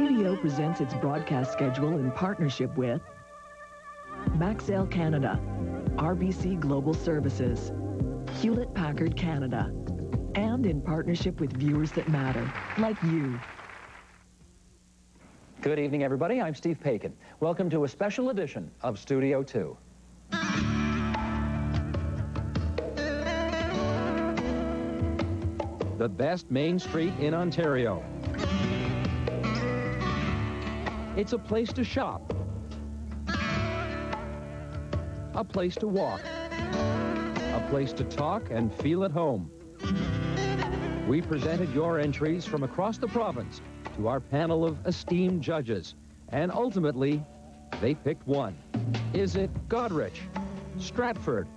TVO presents its broadcast schedule in partnership with Maxell Canada, RBC Global Services, Hewlett-Packard Canada, and in partnership with viewers that matter, like you. Good evening, everybody. I'm Steve Paikin. Welcome to a special edition of Studio 2. The best main street in Ontario. It's a place to shop, a place to walk, a place to talk and feel at home. We presented your entries from across the province to our panel of esteemed judges, and ultimately, they picked one. Is it Goderich, Stratford,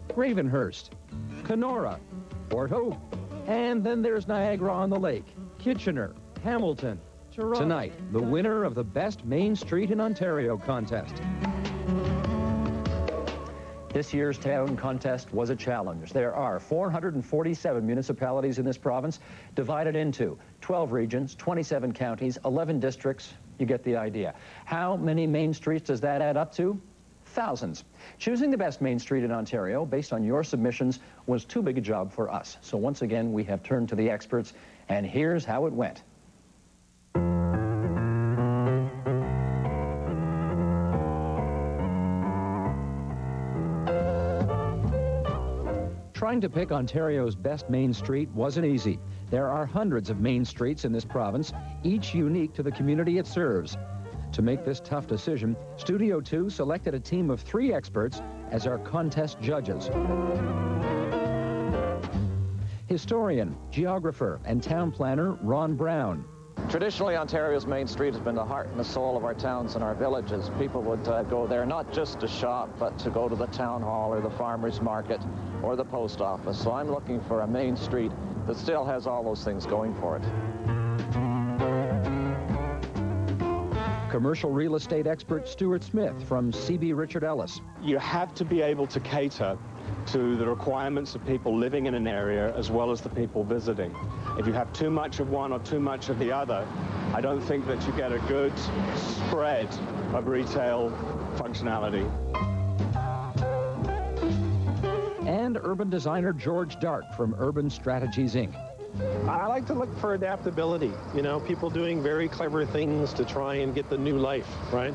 Gravenhurst, Kenora, Port Hope, and then there's Niagara-on-the-Lake, Kitchener, Hamilton, Toronto. Tonight, the winner of the Best Main Street in Ontario contest. This year's town contest was a challenge. There are 447 municipalities in this province, divided into 12 regions, 27 counties, 11 districts. You get the idea. How many main streets does that add up to? Thousands. Choosing the best main street in Ontario, based on your submissions, was too big a job for us. So once again, we have turned to the experts, and here's how it went. Trying to pick Ontario's best main street wasn't easy. There are hundreds of main streets in this province, each unique to the community it serves. To make this tough decision, Studio 2 selected a team of 3 experts as our contest judges. Historian, geographer, and town planner Ron Brown. Traditionally, Ontario's Main Street has been the heart and the soul of our towns and our villages. People would go there not just to shop, but to go to the town hall or the farmer's market or the post office. So I'm looking for a main street that still has all those things going for it. Commercial real estate expert Stuart Smith from C.B. Richard Ellis. You have to be able to cater to the requirements of people living in an area as well as the people visiting. If you have too much of one or too much of the other, I don't think that you get a good spread of retail functionality. And urban designer George Dark from Urban Strategies, Inc. I like to look for adaptability, you know, people doing very clever things to try and get the new life, right?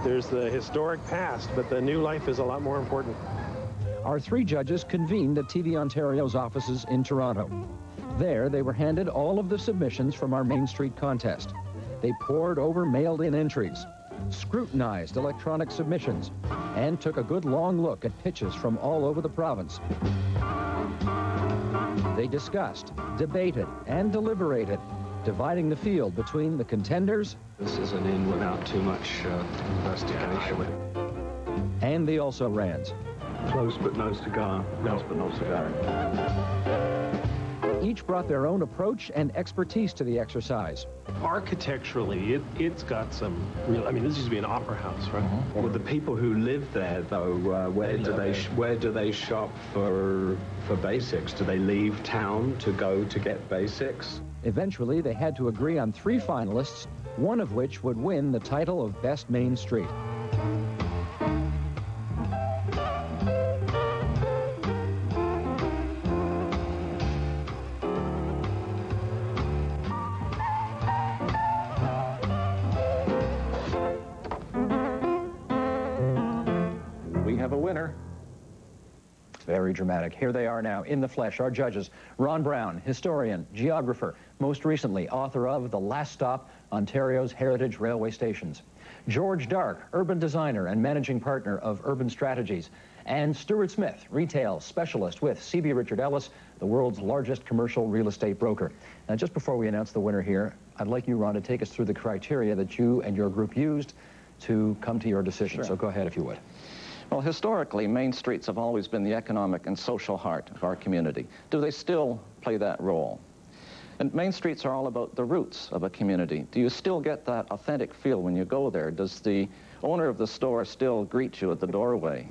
There's the historic past, but the new life is a lot more important. Our 3 judges convened at TV Ontario's offices in Toronto. There, they were handed all of the submissions from our Main Street contest. They pored over mailed-in entries, scrutinized electronic submissions, and took a good long look at pitches from all over the province. They discussed, debated, and deliberated, dividing the field between the contenders. This is an in without too much investigation. And the also-rans. Close but no cigar. Close but no cigar. Each brought their own approach and expertise to the exercise. Architecturally, it's got some real, I mean, this used to be an opera house, right? Well, the people who live there, though, where do they shop for basics? Do they leave town to go to get basics? Eventually, they had to agree on 3 finalists, one of which would win the title of Best Main Street. Have a winner. It's very dramatic. Here they are now in the flesh, our judges. Ron Brown, historian, geographer, most recently author of The Last Stop, Ontario's Heritage Railway Stations. George Dark, urban designer and managing partner of Urban Strategies. And Stuart Smith, retail specialist with C.B. Richard Ellis, the world's largest commercial real estate broker. Now, just before we announce the winner here, I'd like you, Ron, to take us through the criteria that you and your group used to come to your decision. Sure. So go ahead, if you would. Well, historically, main streets have always been the economic and social heart of our community. Do they still play that role? And main streets are all about the roots of a community. Do you still get that authentic feel when you go there? Does the owner of the store still greet you at the doorway?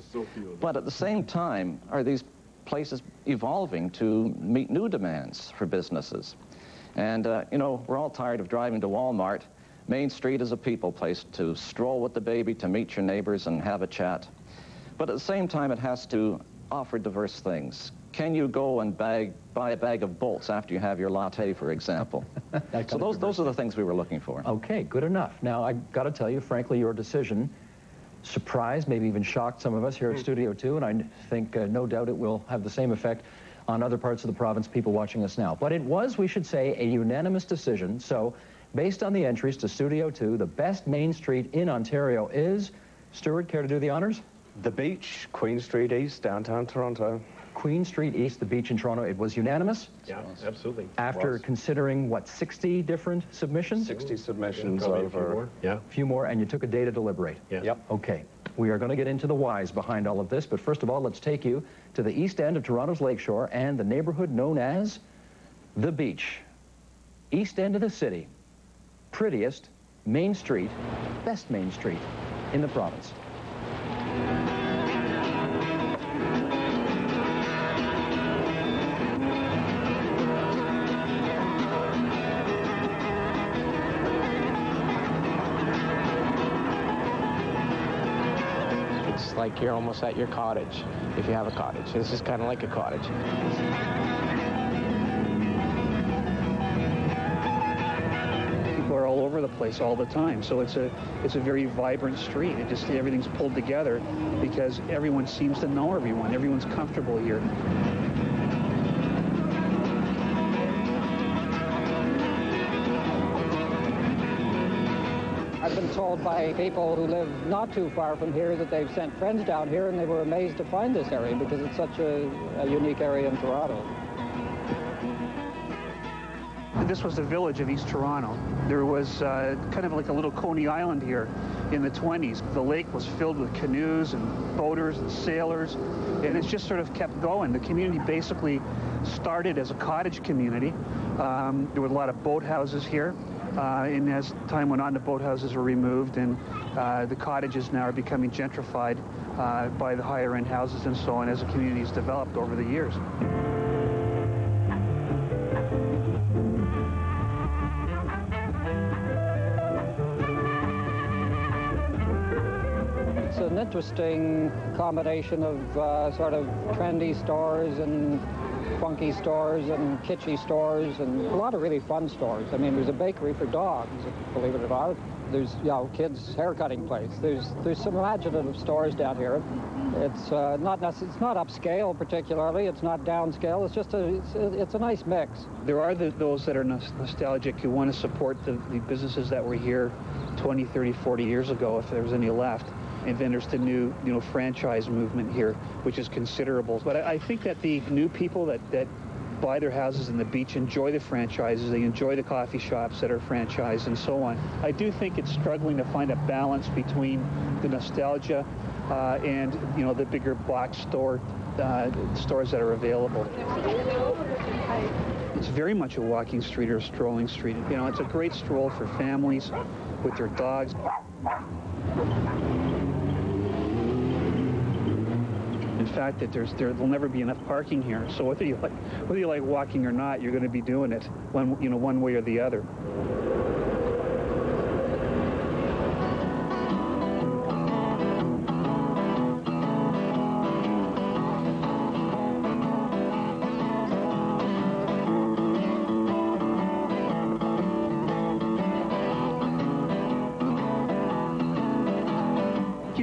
But at the same time, are these places evolving to meet new demands for businesses? And, you know, we're all tired of driving to Walmart, Main Street is a people place to stroll with the baby, to meet your neighbors and have a chat. But at the same time, it has to offer diverse things. Can you go and buy a bag of bolts after you have your latte, for example? So those are the things we were looking for. Okay, good enough. Now, I got to tell you, frankly, your decision surprised, maybe even shocked some of us here at Studio 2, and I think no doubt it will have the same effect on other parts of the province, people watching us now. But it was, we should say, a unanimous decision. So, based on the entries to Studio 2, the best main street in Ontario is, Stuart, care to do the honors? The Beach, Queen Street East, downtown Toronto. Queen Street East, the Beach in Toronto. It was unanimous? Yeah, absolutely. After considering, what, 60 different submissions? 60 submissions Probably over. A few more, and you took a day to deliberate? Yeah. Yep. Okay. We are going to get into the whys behind all of this, but first of all, let's take you to the east end of Toronto's Lakeshore and the neighborhood known as the Beach. East end of the city. Prettiest main street, best main street in the province. It's like you're almost at your cottage, if you have a cottage. This is kind of like a cottage. People are all over the place all the time, so it's a very vibrant street. It just, everything's pulled together because everyone seems to know everyone. Everyone's comfortable here. I've been told by people who live not too far from here that they've sent friends down here and they were amazed to find this area because it's such a unique area in Toronto. This was the village of East Toronto. There was kind of like a little Coney Island here in the 20s. The lake was filled with canoes and boaters and sailors, and it's just sort of kept going. The community basically started as a cottage community. There were a lot of boathouses here. And as time went on, the boathouses were removed, and the cottages now are becoming gentrified by the higher-end houses and so on as the community has developed over the years. It's an interesting combination of sort of trendy stores and funky stores and kitschy stores and a lot of really fun stores. I mean, there's a bakery for dogs, believe it or not. There's, you know, kids' haircutting place. There's some imaginative stores down here. It's not upscale particularly. It's not downscale. It's just it's a nice mix. There are those that are nostalgic who want to support the businesses that were here 20, 30, 40 years ago, if there was any left. And then there's the new, franchise movement here, which is considerable. But I think that the new people that buy their houses in the Beach enjoy the franchises. They enjoy the coffee shops that are franchised and so on. I do think it's struggling to find a balance between the nostalgia and, the bigger box stores that are available. It's very much a walking street or a strolling street. It's a great stroll for families with their dogs. In fact, that there'll never be enough parking here. So whether you like walking or not, you're going to be doing it one way or the other.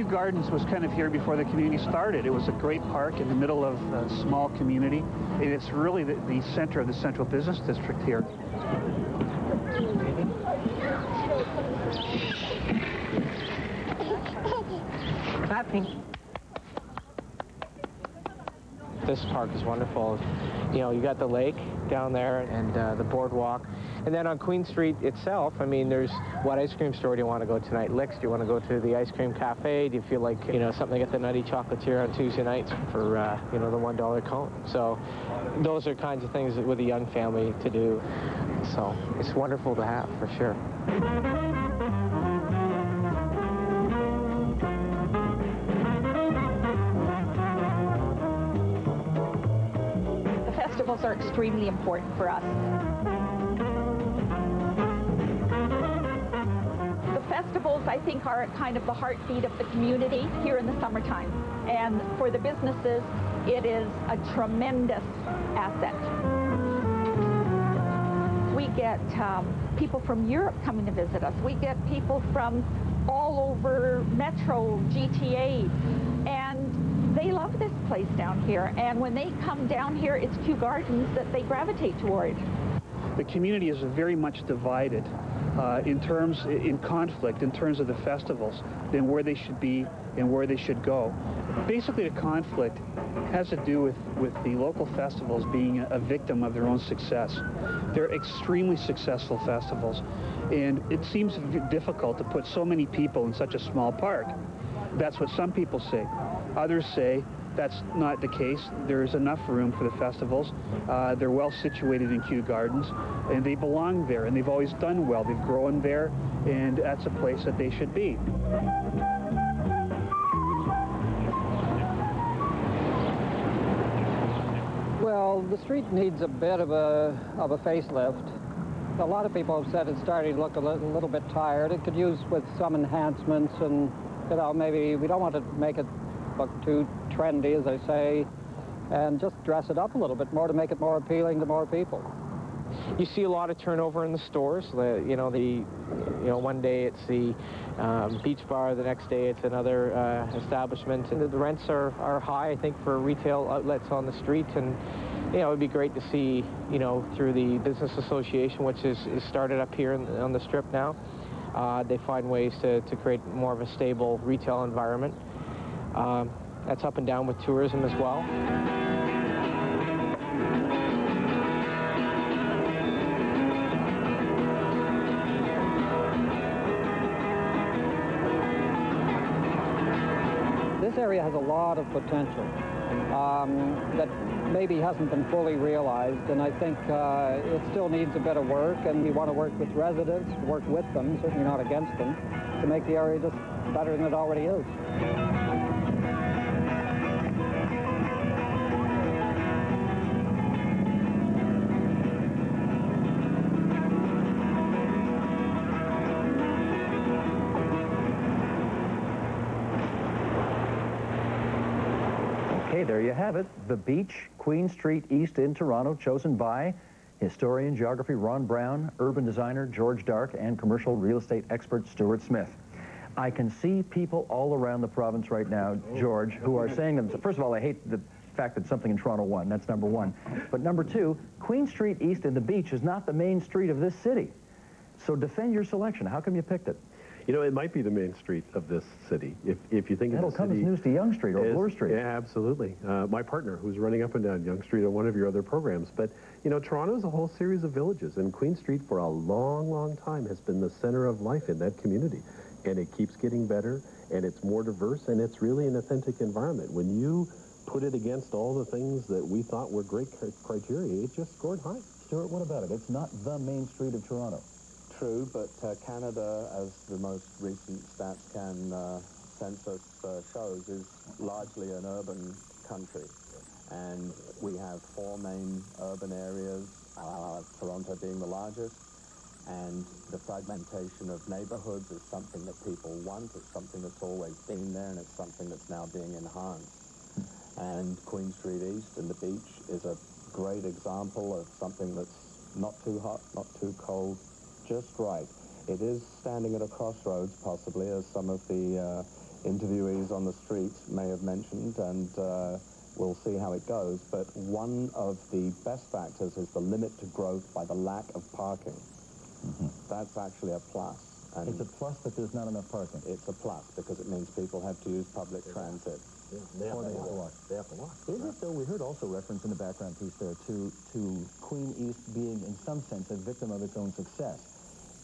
Gardens was kind of here before the community started. It was a great park in the middle of a small community. And it's really the center of the central business district here. Clapping. This park is wonderful. You got the lake down there and the boardwalk. And then on Queen Street itself, I mean, there's what ice cream store do you want to go tonight? Licks, do you want to go to the ice cream cafe? Do you feel like, something at the Nutty Chocolatier on Tuesday nights for, the $1 cone? So those are kinds of things with a young family to do. So it's wonderful to have, for sure. The festivals are extremely important for us. festivals, I think, are kind of the heartbeat of the community here in the summertime. And for the businesses, it is a tremendous asset. We get people from Europe coming to visit us. We get people from all over Metro, GTA, and they love this place down here. And when they come down here, it's Kew Gardens that they gravitate toward. The community is very much divided in conflict in terms of the festivals, and where they should be and where they should go. Basically, the conflict has to do with the local festivals being a victim of their own success. They're extremely successful festivals, and it seems difficult to put so many people in such a small park. That's what some people say. Others say that's not the case. There's enough room for the festivals. They're well situated in Kew Gardens, and they belong there, and they've always done well. They've grown there, and that's a place that they should be. Well, the street needs a bit of a facelift. A lot of people have said it's starting to look a little bit tired. It could use with some enhancements, and maybe we don't want to make it look too trendy, as I say, and just dress it up a little bit more to make it more appealing to more people. You see a lot of turnover in the stores. One day it's the beach bar, the next day it's another establishment, and the rents are high, I think, for retail outlets on the street. And it would be great to see, through the business association, which is started up here on the strip now, they find ways to create more of a stable retail environment. That's up and down with tourism as well. This area has a lot of potential that maybe hasn't been fully realized, and I think it still needs a bit of work, and we want to work with residents, work with them, certainly not against them, to make the area just better than it already is. Okay, there you have it. The beach, Queen Street East in Toronto, chosen by historian, geography Ron Brown, urban designer George Dark, and commercial real estate expert Stuart Smith. I can see people all around the province right now, George, who are saying that, first of all, I hate the fact that something in Toronto won. That's number one. But number two, Queen Street East in the beach is not the main street of this city. So defend your selection. How come you picked it? It might be the main street of this city. If you think that'll of the come city, as news to Yonge Street or Bloor Street. Yeah, absolutely. My partner, who's running up and down Yonge Street on one of your other programs. But, Toronto's a whole series of villages, and Queen Street for a long, long time has been the center of life in that community. And it keeps getting better, and it's more diverse, and it's really an authentic environment. When you put it against all the things that we thought were great criteria, it just scored high. Stuart, what about it? It's not the main street of Toronto. True, but Canada, as the most recent StatsCan census shows, is largely an urban country. And we have 4 main urban areas, Toronto being the largest, and the fragmentation of neighborhoods is something that people want. It's something that's always been there, and it's something that's now being enhanced. And Queen Street East and the beach is a great example of something that's not too hot, not too cold, just right. It is standing at a crossroads, possibly, as some of the interviewees on the street may have mentioned, and we'll see how it goes. But one of the best factors is the limit to growth by the lack of parking. That's actually a plus. And it's a plus that there's not enough parking. It's a plus because it means people have to use public transit. They have to walk. Is it, though, we heard also reference in the background piece there to Queen East being, in some sense, a victim of its own success.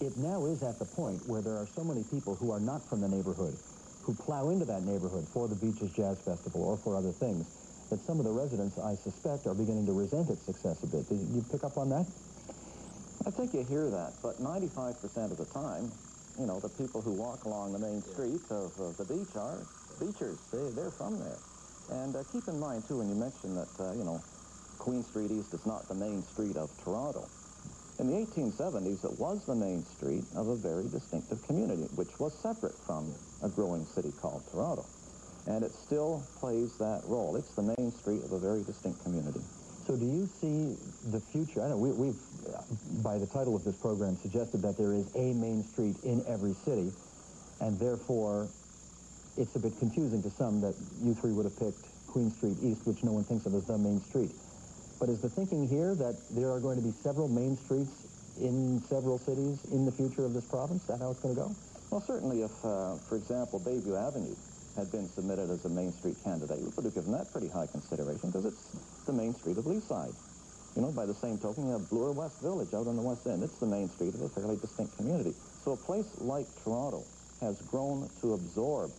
It now is at the point where there are so many people who are not from the neighborhood, who plow into that neighborhood for the Beaches Jazz Festival or for other things, that some of the residents, I suspect, are beginning to resent its success a bit. Did you pick up on that? I think you hear that, but 95% of the time, the people who walk along the main streets of the beach are beachers. They're from there. And keep in mind, too, when you mention that, Queen Street East is not the main street of Toronto. In the 1870s, it was the main street of a very distinctive community, which was separate from a growing city called Toronto. And it still plays that role. It's the main street of a very distinct community. So do you see the future? I know we've, by the title of this program, suggested that there is a main street in every city, and therefore it's a bit confusing to some that you three would have picked Queen Street East, which no one thinks of as the main street. But is the thinking here that there are going to be several main streets in several cities in the future of this province? Is that how it's going to go? Well, certainly if, for example, Bayview Avenue had been submitted as a Main Street candidate, we would have given that pretty high consideration because it's the main street of Leaside. You know, by the same token, you have Bloor West Village out on the West End. It's the main street of a fairly distinct community. So a place like Toronto has grown to absorb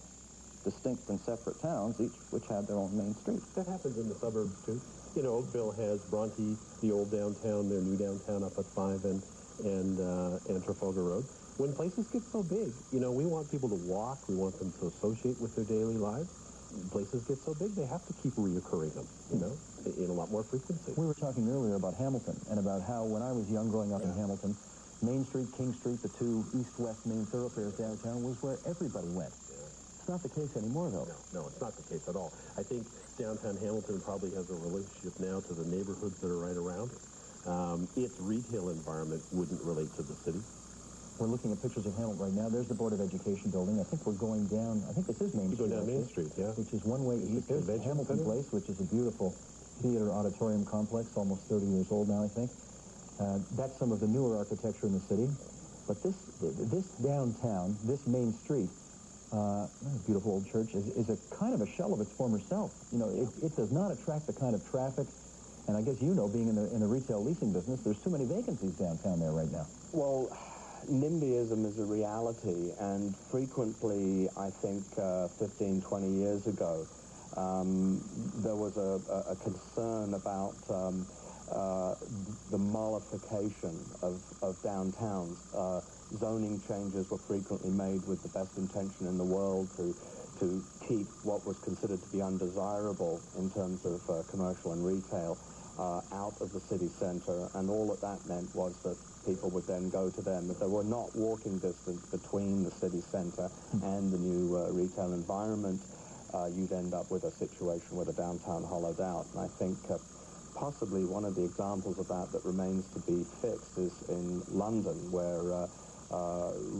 distinct and separate towns, each which had their own main street. That happens in the suburbs, too. You know, Oakville has Bronte, the old downtown, their new downtown up at 5 and Trafalgar Road. When places get so big, you know, we want people to walk, we want them to associate with their daily lives. Places get so big, they have to keep reoccurring them, you know, in a lot more frequency. We were talking earlier about Hamilton and about how when I was young growing up in Hamilton, Main Street, King Street, the two east-west main thoroughfares downtown was where everybody went. It's not the case anymore, though. No, it's not the case at all. I think downtown Hamilton probably has a relationship now to the neighborhoods that are right around it. Its retail environment wouldn't relate to the city. We're looking at pictures of Hamilton right now. There's the Board of Education building. I think we're going down, I think this is Main Street. You go down Main Street, yeah. Which is one way east. There's Hamilton Place, which is a beautiful theater auditorium complex, almost 30 years old now, I think. That's some of the newer architecture in the city. But this downtown, this Main Street, beautiful old church, is a kind of a shell of its former self. You know, it does not attract the kind of traffic, and I guess you know, being in the retail leasing business, there's too many vacancies downtown there right now. Well, NIMBYism is a reality, and frequently, I think 15, 20 years ago, there was a concern about the mollification of downtowns. Zoning changes were frequently made with the best intention in the world to keep what was considered to be undesirable in terms of commercial and retail out of the city center, and all that meant was that people would then go to them. If there were not walking distance between the city center and the new retail environment, you'd end up with a situation where the downtown hollowed out. And I think possibly one of the examples of that remains to be fixed is in London, where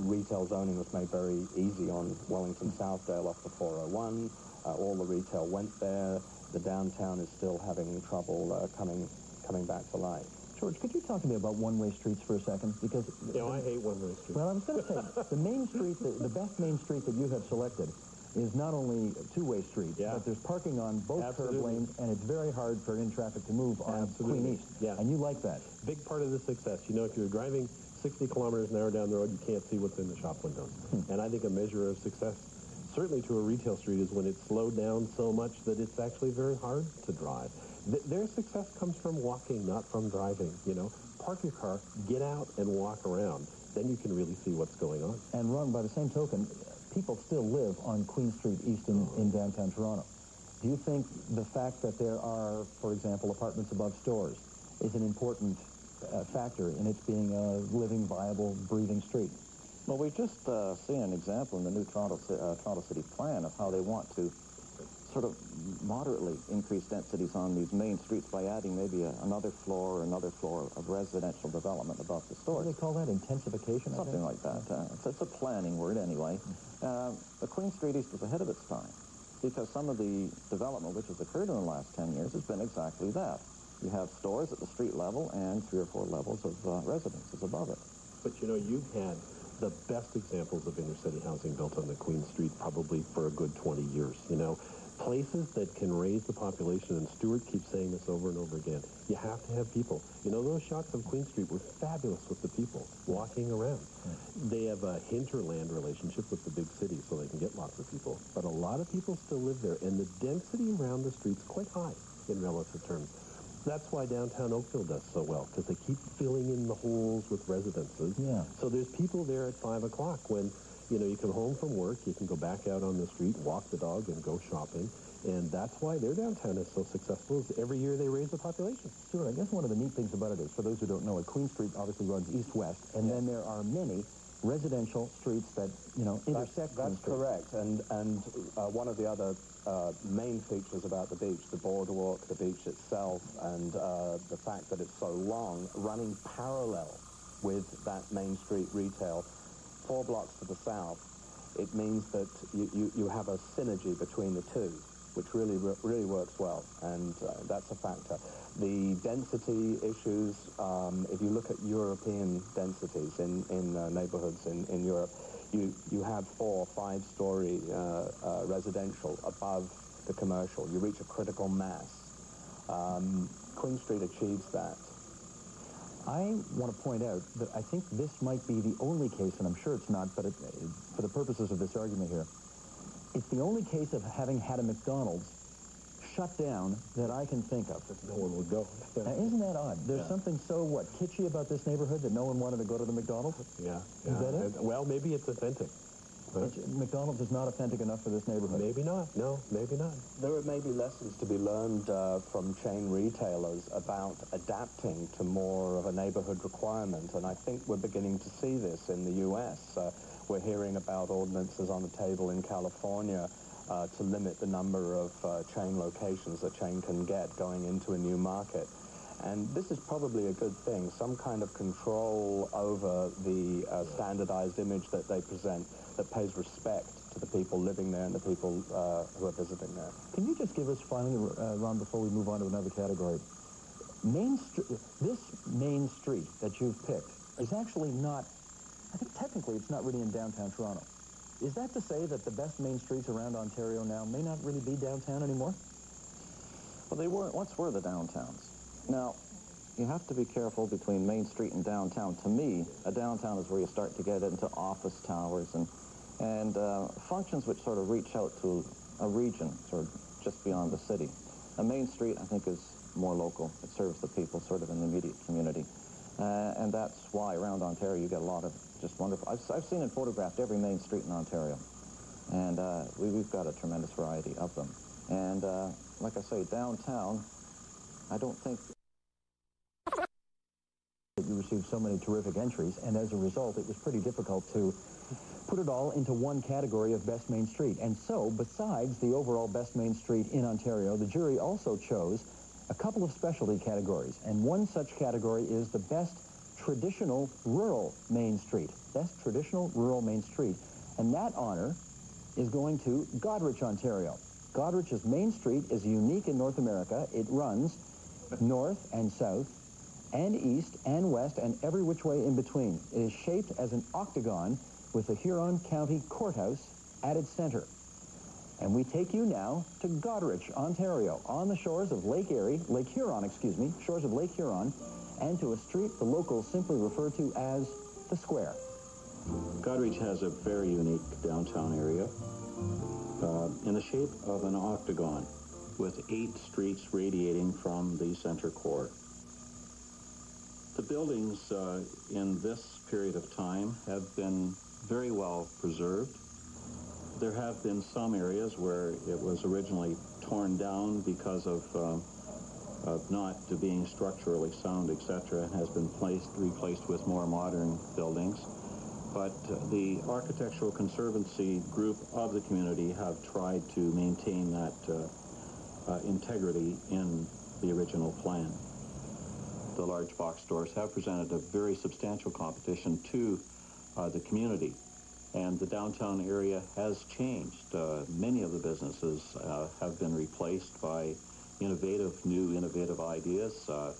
retail zoning was made very easy on Wellington Southdale off the 401. All the retail went there. The downtown is still having trouble coming back to life. George, could you talk to me about one-way streets for a second? Because I hate one-way streets. Well, I was going to say, the main street, the best main street that you have selected is not only a two-way street, but there's parking on both curb lanes, and it's very hard for in-traffic to move on Queen East. Yeah. And you like that. Big part of the success. You know, if you're driving 60 kilometers an hour down the road, you can't see what's in the shop windows. And I think a measure of success, certainly to a retail street, is when it's slowed down so much that it's actually very hard to drive. Their success comes from walking, not from driving, you know. Park your car, get out and walk around. Then you can really see what's going on. And Ron, by the same token, people still live on Queen Street East in downtown Toronto. Do you think the fact that there are, for example, apartments above stores is an important factor in it being a living, viable, breathing street? Well, we've just seen an example in the new Toronto City Plan of how they want to sort of moderately increase densities on these main streets by adding maybe another floor of residential development above the stores. What do they call that? Intensification? Something like that. It's a planning word anyway. The Queen Street East was ahead of its time because some of the development which has occurred in the last 10 years has been exactly that. You have stores at the street level and 3 or 4 levels of residences above it. But, you know, you've had the best examples of inner-city housing built on the Queen Street probably for a good 20 years, you know. Places that can raise the population, and Stuart keeps saying this over and over again, you have to have people. You know, those shots of Queen Street were fabulous with the people walking around. They have a hinterland relationship with the big city, so they can get lots of people. But a lot of people still live there, and the density around the street's quite high in relative terms. That's why downtown Oakville does so well, because they keep filling in the holes with residences. Yeah. So there's people there at 5 o'clock when, you know, you come home from work, you can go back out on the street, walk the dog, and go shopping. And that's why their downtown is so successful, is every year they raise the population. Stuart, I guess one of the neat things about it is, for those who don't know it, Queen Street obviously runs east-west, and then there are many residential streets that, you know, intersect. That's correct. And one of the other main features about the beach, the boardwalk, the beach itself, and the fact that it's so long, running parallel with that Main Street retail, 4 blocks to the south, it means that you have a synergy between the two, which really works well, and that's a factor. The density issues, if you look at European densities in neighborhoods in Europe, you have 4- or 5-story residential above the commercial. You reach a critical mass. Queen Street achieves that. I want to point out that I think this might be the only case, and I'm sure it's not, but for the purposes of this argument here, it's the only case of having had a McDonald's shut down that I can think of. That no one would go. Now, isn't that odd? There's something so, kitschy about this neighborhood that no one wanted to go to the McDonald's? Yeah. Is that it? Well, maybe it's authentic. McDonald's is not authentic enough for this neighborhood. Maybe not. No, maybe not. There may be lessons to be learned from chain retailers about adapting to more of a neighborhood requirement, and I think we're beginning to see this in the U.S. We're hearing about ordinances on the table in California to limit the number of chain locations a chain can get going into a new market. And this is probably a good thing, some kind of control over the standardized image that they present that pays respect to the people living there and the people who are visiting there. Can you just give us finally, Ron, before we move on to another category, this Main Street that you've picked is actually not, I think technically it's not really in downtown Toronto. Is that to say that the best main streets around Ontario now may not really be downtown anymore? Well, they once were the downtowns. Now, you have to be careful between Main Street and downtown. To me, a downtown is where you start to get into office towers and functions which sort of reach out to a region, sort of just beyond the city. A Main Street, I think, is more local. It serves the people sort of in the immediate community. And that's why around Ontario you get a lot of just wonderful... I've seen and photographed every main street in Ontario. And we've got a tremendous variety of them. And like I say, downtown, I don't think... that you received so many terrific entries, and as a result, it was pretty difficult to put it all into one category of Best Main Street. And so, besides the overall Best Main Street in Ontario, the jury also chose a couple of specialty categories. And one such category is the Best Traditional Rural Main Street. Best Traditional Rural Main Street. And that honor is going to Goderich, Ontario. Goderich's Main Street is unique in North America. It runs north and south and east and west and every which way in between. It is shaped as an octagon with the Huron County Courthouse at its center. And we take you now to Goderich, Ontario, on the shores of Lake Huron, shores of Lake Huron, and to a street the locals simply refer to as the Square. Goderich has a very unique downtown area in the shape of an octagon with 8 streets radiating from the center core. The buildings in this period of time have been very well preserved. There have been some areas where it was originally torn down because of not being structurally sound, etc., and has been replaced with more modern buildings. But the Architectural Conservancy group of the community have tried to maintain that integrity in the original plan. The large box stores have presented a very substantial competition to the community. And the downtown area has changed. Many of the businesses have been replaced by new innovative ideas. The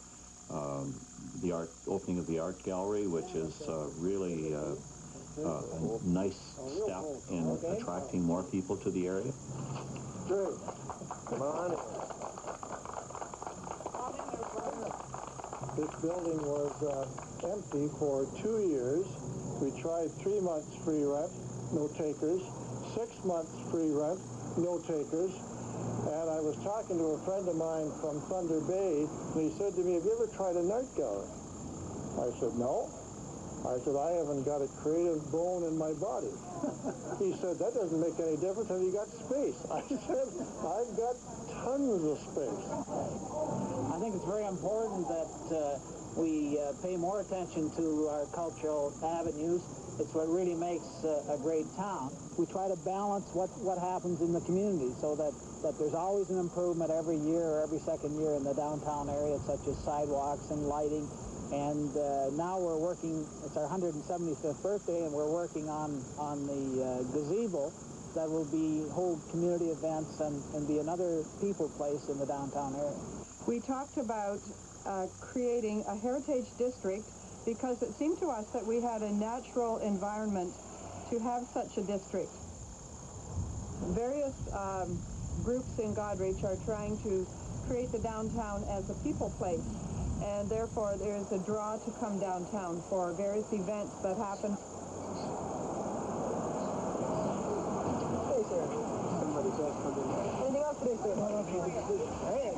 opening of the art gallery, which is really a nice step in attracting more people to the area. Drew, come on in. This building was empty for 2 years. We tried 3 months free rent, no takers. 6 months free rent, no takers. And I was talking to a friend of mine from Thunder Bay, and he said to me, "Have you ever tried an art gallery?" I said, "No." I said, I haven't got a creative bone in my body. He said, that doesn't make any difference. Have you got space? I said, I've got tons of space. I think it's very important that we pay more attention to our cultural avenues. It's what really makes a great town. We try to balance what happens in the community so that there's always an improvement every year or every second year in the downtown area, such as sidewalks and lighting. And now we're working, it's our 175th birthday, and we're working on the gazebo that will hold community events and be another people place in the downtown area. We talked about creating a heritage district because it seemed to us that we had a natural environment to have such a district. Various groups in Goderich are trying to create the downtown as a people place, and therefore there is a draw to come downtown for various events that happen. Hey, sir. Somebody's else for me. Anything else today, sir? Hey,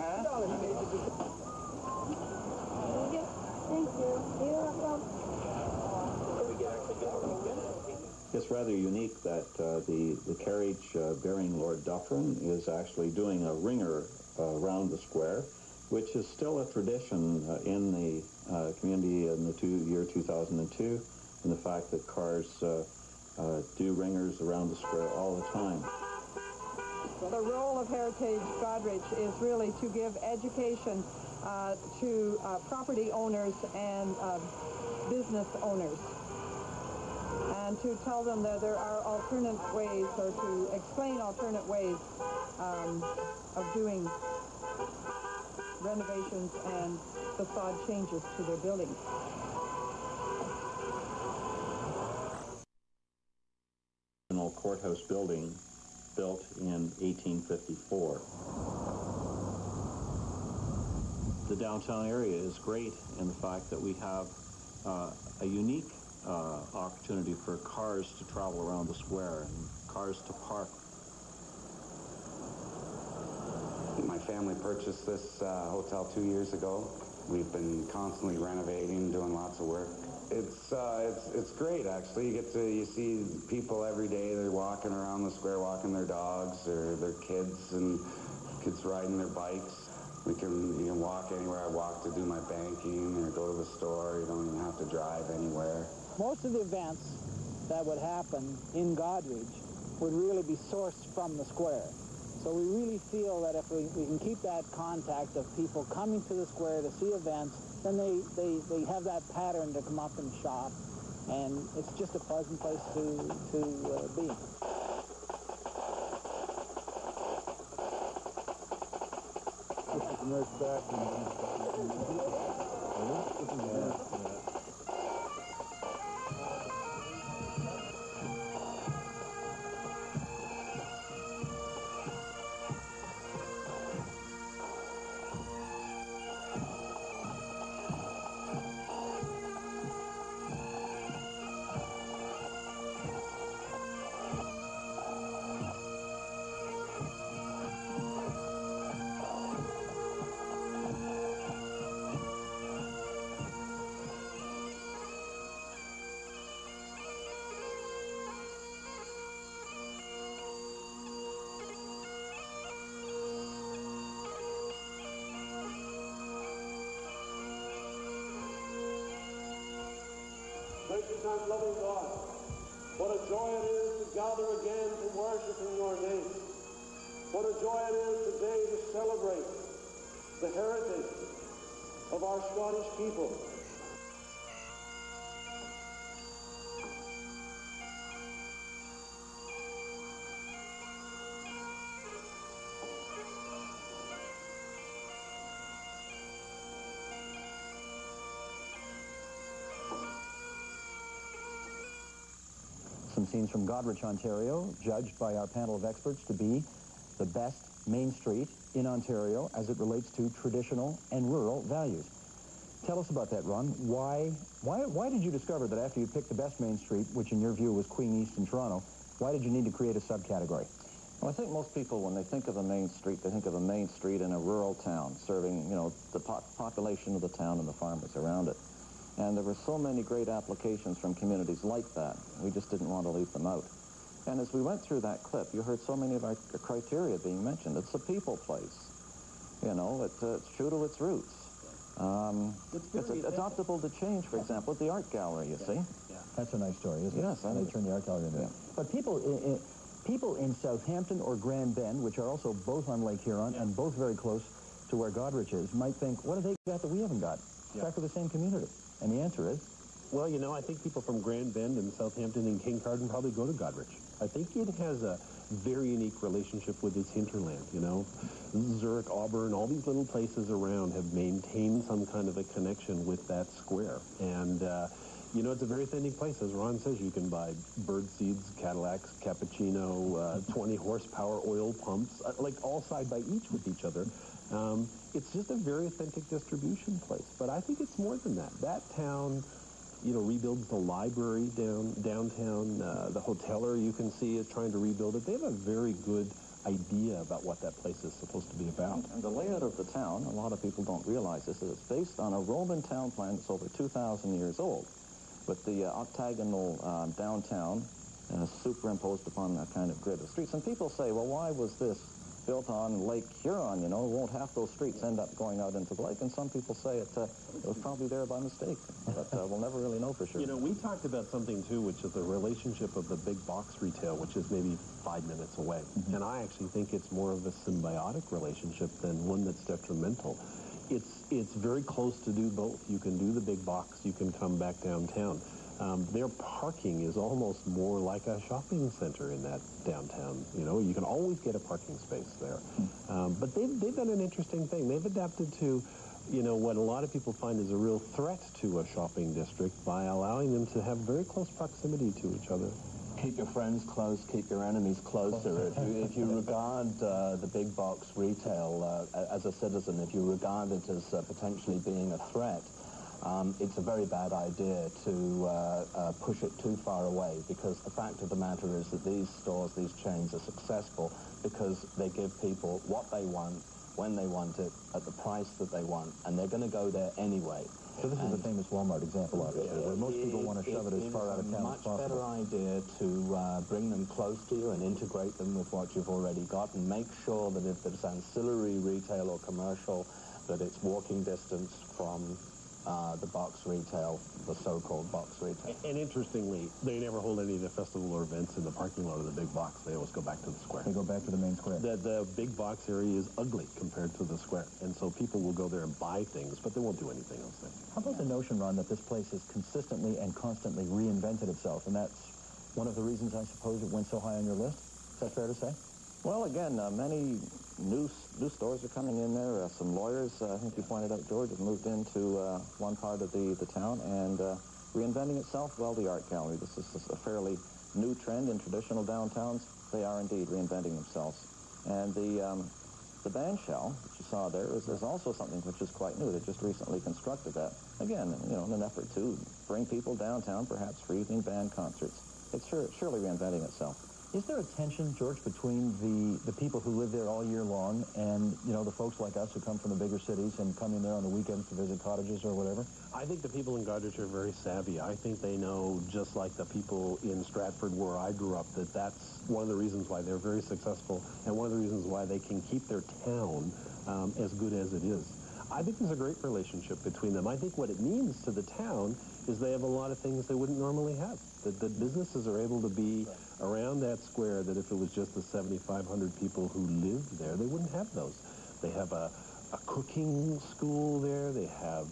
thank you. You're welcome. It's rather unique that the carriage bearing Lord Dufferin is actually doing a ringer around the square, which is still a tradition in the community in the year 2002, and the fact that cars do ringers around the square all the time. The role of Heritage Goderich is really to give education to property owners and business owners, and to tell them that there are alternate ways, or to explain alternate ways of doing renovations and facade changes to their buildings. Original courthouse building built in 1854. The downtown area is great in the fact that we have a unique opportunity for cars to travel around the square and cars to park. My family purchased this hotel 2 years ago. We've been constantly renovating, doing lots of work. It's great, actually. You see people every day. They're walking around the square, walking their dogs or their kids, and kids riding their bikes. You can walk anywhere. I walk to do my banking or go to the store. You don't even have to drive anywhere. Most of the events that would happen in Goderich would really be sourced from the square. So we really feel that if we can keep that contact of people coming to the square to see events, then they have that pattern to come up and shop, and it's just a pleasant place to be. Nurse back Gracious and loving God, what a joy it is to gather again to worship in your name. What a joy it is today to celebrate the heritage of our Scottish people. Some scenes from Goderich, Ontario, judged by our panel of experts to be the best main street in Ontario as it relates to traditional and rural values. Tell us about that, Ron. Why did you discover that after you picked the best main street, which in your view was Queen East in Toronto, why did you need to create a subcategory? Well, I think most people, when they think of a main street, they think of a main street in a rural town, serving, the population of the town and the farmers around it. And there were so many great applications from communities like that. We just didn't want to leave them out. And as we went through that clip, you heard so many of our criteria being mentioned. It's a people place. You know, it's true to its roots. It's adaptable to change, for example, at the art gallery, you see. Yeah. That's a nice story, isn't it? Yes. They turn the art gallery into it. But people in Southampton or Grand Bend, which are also both on Lake Huron and both very close to where Goderich is, might think, what have they got that we haven't got? Exactly the same community. And the answer is? Well, you know, I think people from Grand Bend and Southampton and Kincardine probably go to Goderich. I think it has a very unique relationship with its hinterland, you know. Zurich, Auburn, all these little places around have maintained some kind of a connection with that square. And, you know, it's a very authentic place. As Ron says, you can buy bird seeds, Cadillacs, cappuccino, 20 horsepower oil pumps, like all side by each other. It's just a very authentic distribution place. But I think it's more than that. That town, you know, rebuilds the library downtown. The hoteler, you can see, is trying to rebuild it. They have a very good idea about what that place is supposed to be about. And the layout of the town, a lot of people don't realize this, is it's based on a Roman town plan that's over 2,000 years old, with the octagonal downtown superimposed upon that kind of grid of streets. And people say, well, why was this built on Lake Huron? You know, won't half those streets end up going out into the lake? And some people say it was probably there by mistake. But we'll never really know for sure. You know, we talked about something, too, which is the relationship of the big box retail, which is maybe 5 minutes away. And I actually think it's more of a symbiotic relationship than one that's detrimental. It's very close to do both. You can do the big box, you can come back downtown. Their parking is almost more like a shopping center in that downtown. You know, you can always get a parking space there. But they've done an interesting thing. They've adapted to, you know, what a lot of people find is a real threat to a shopping district by allowing them to have very close proximity to each other. Keep your friends close, keep your enemies closer. If you regard the big box retail as a citizen, if you regard it as potentially being a threat, it's a very bad idea to push it too far away, because the fact of the matter is that these stores, these chains are successful because they give people what they want, when they want it, at the price that they want, and they're going to go there anyway. So this is the famous Walmart example, obviously, where most people want to shove it as far out of town as possible. It's a much better idea to bring them close to you and integrate them with what you've already got, and make sure that if there's ancillary retail or commercial, that it's walking distance from the box retail, the so-called box retail. And interestingly, they never hold any of the festival or events in the parking lot of the big box. They always go back to the square. They go back to the main square. The big box area is ugly compared to the square, and so people will go there and buy things, but they won't do anything else there. How about the notion, Ron, that this place has consistently and constantly reinvented itself, and that's one of the reasons, I suppose, it went so high on your list? Is that fair to say? Well, again, many new stores are coming in there. Some lawyers, I think you pointed out, George, have moved into one part of the town, and reinventing itself, well, the art gallery. This is a fairly new trend in traditional downtowns. They are indeed reinventing themselves. And the band shell that you saw there is also something which is quite new. They just recently constructed that. Again, you know, in an effort to bring people downtown, perhaps for evening band concerts. It's surely reinventing itself. Is there a tension, George, between the people who live there all year long and, you know, the folks like us who come from the bigger cities and come in there on the weekends to visit cottages or whatever? I think the people in Goderich are very savvy. I think they know, just like the people in Stratford where I grew up, that that's one of the reasons why they're very successful and one of the reasons why they can keep their town as good as it is. I think there's a great relationship between them. I think what it means to the town is they have a lot of things they wouldn't normally have. That businesses are able to be around that square, that if it was just the 7,500 people who lived there, they wouldn't have those. They have a cooking school there. They have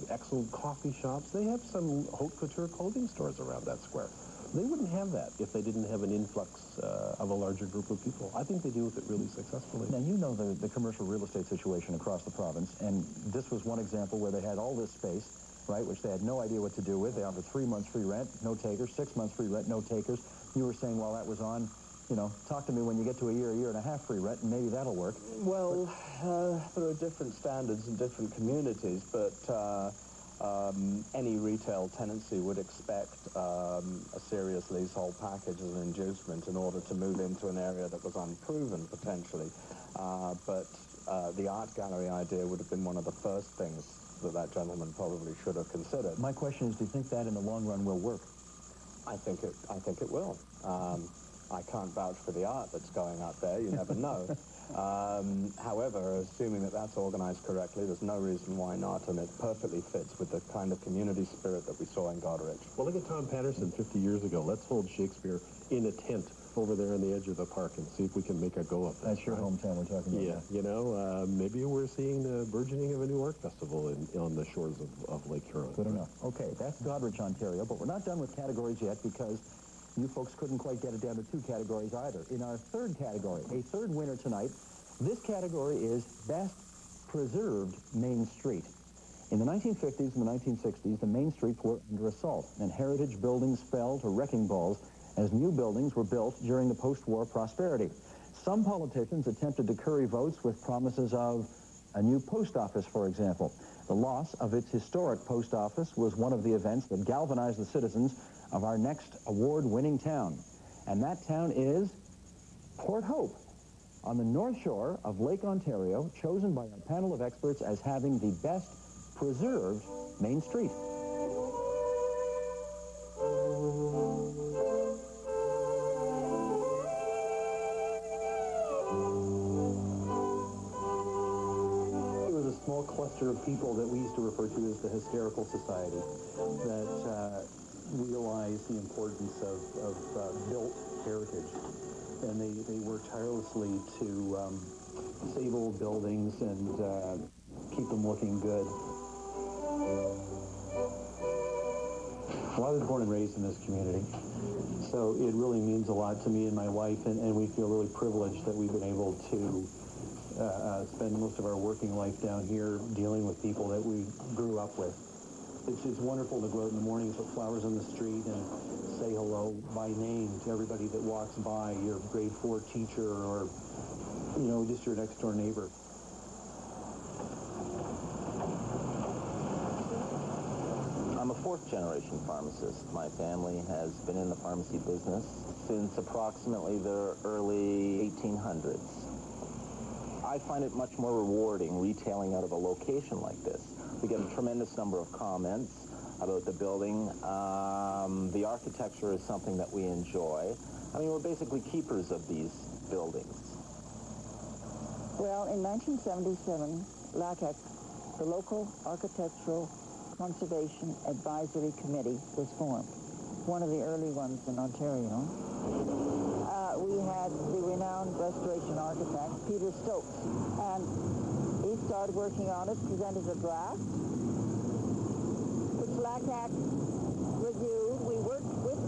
excellent coffee shops. They have some haute couture clothing stores around that square. They wouldn't have that if they didn't have an influx of a larger group of people. I think they deal with it really successfully. Now, you know the commercial real estate situation across the province, and this was one example where they had all this space, right, which they had no idea what to do with. They offered 3 months free rent, no takers, 6 months free rent, no takers. You were saying while that was on, you know, talk to me when you get to a year and a half free rent, and maybe that'll work. Well, there are different standards in different communities, but any retail tenancy would expect a serious leasehold package as an inducement in order to move into an area that was unproven, potentially. But the art gallery idea would have been one of the first things that gentleman probably should have considered. My question is, do you think that in the long run will work? I think it will. I can't vouch for the art that's going up there. You never know. However, assuming that that's organized correctly, there's no reason why not, and it perfectly fits with the kind of community spirit that we saw in Goderich. Well, look at Tom Patterson 50 years ago. Let's hold Shakespeare in a tent over there on the edge of the park and see if we can make a go of that. That's your hometown we're talking about. Yeah, you know, maybe we're seeing the burgeoning of a new art festival on the shores of Lake Huron. Good enough. Okay, that's Goderich, Ontario, but we're not done with categories yet because you folks couldn't quite get it down to 2 categories either. In our third category, a third winner tonight, this category is Best Preserved Main Street. In the 1950s and the 1960s, the main streets were under assault, and heritage buildings fell to wrecking balls as new buildings were built during the post-war prosperity. Some politicians attempted to curry votes with promises of a new post office, for example. The loss of its historic post office was one of the events that galvanized the citizens of our next award-winning town. And that town is Port Hope, on the north shore of Lake Ontario, chosen by our panel of experts as having the best preserved main street. Cluster of people that we used to refer to as the Hysterical Society that realized the importance of built heritage. And they work tirelessly to save old buildings and keep them looking good. Well, I was born and raised in this community, so it really means a lot to me and my wife, and we feel really privileged that we've been able to spend most of our working life down here dealing with people that we grew up with. It's just wonderful to go out in the morning, put flowers on the street, and say hello by name to everybody that walks by, your grade 4 teacher or, you know, just your next door neighbor. I'm a 4th generation pharmacist. My family has been in the pharmacy business since approximately the early 1800s. I find it much more rewarding retailing out of a location like this. We get a tremendous number of comments about the building. The architecture is something that we enjoy. I mean, we're basically keepers of these buildings. Well, in 1977, LACAC, the Local Architectural Conservation Advisory Committee, was formed. One of the early ones in Ontario. We had the renowned restoration architect, Peter Stokes, and he started working on it, presented a draft, which LACAC reviewed. We worked with